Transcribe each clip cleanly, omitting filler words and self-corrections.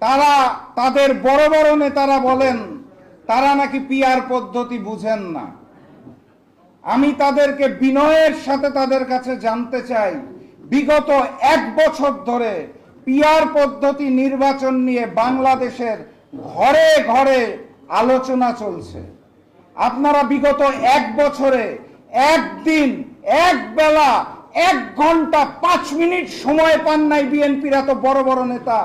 তারা তাদের বড় বড় নেতারা বলেন তারা নাকি পিআর পদ্ধতি বুঝেন না। আমি তাদেরকে বিনয়ের সাথে তাদের কাছে জানতে চাই, বিগত 1 বছর ধরে পিআর পদ্ধতি নির্বাচন নিয়ে বাংলাদেশের ঘরে ঘরে আলোচনা চলছে। আপনারা বিগত 1 বছরে একদিন, এক বেলা, 1 ঘন্টা 5 মিনিট সময় পান নাই বিএনপির এত বড় বড় নেতা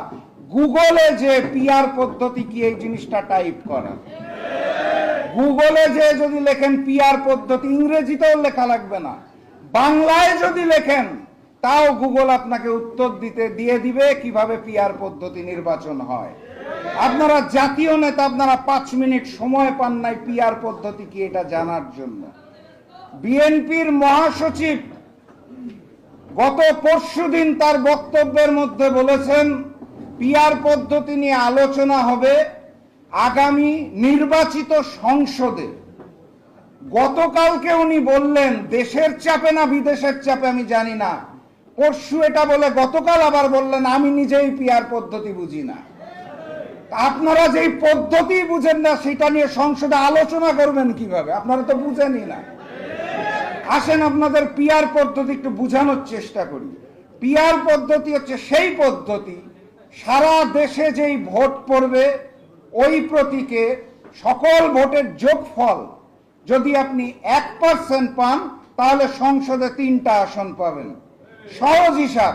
গুগলে যে পিআর পদ্ধতি কি এই জিনিসটা টাইপ করা। গুগলে যে যদি লেখেন পিআর পদ্ধতি, ইংরেজিতেও লেখা লাগবে না, বাংলায় যদি লেখেন তাও গুগল আপনাকে উত্তর দিয়ে দিবে কিভাবে পিআর পদ্ধতি নির্বাচন হয়। আপনারা জাতীয় নেতা, আপনারা 5 মিনিট সময় পান নাই পিআর পদ্ধতি কি এটা জানার জন্য। বিএনপির মহাসচিব গত পরশুদিন তার বক্তব্যের মধ্যে বলেছেন পিআর পদ্ধতি নিয়ে আলোচনা হবে আগামী নির্বাচিত সংসদে। গতকালকে উনি বললেন দেশের চাপে না বিদেশের চাপে আমি জানি না, পরশু এটা বলে গতকাল আবার বললেন আমি নিজেই পিআর পদ্ধতি বুঝি না। আপনারা যেই পদ্ধতি বুঝেন না সেটা নিয়ে সংসদে আলোচনা করবেন কিভাবে? আপনারা তো বুঝেনই না। আসেন আপনাদের পিআর পদ্ধতি একটু বুঝানোর চেষ্টা করি। পিআর পদ্ধতি হচ্ছে সেই পদ্ধতি, সারা দেশে যেই ভোট পড়বে ওই প্রতীকে সকল ভোটের যোগফল যদি আপনি 1% পান তাহলে সংসদে 3টা আসন পাবেন। সহজ হিসাব।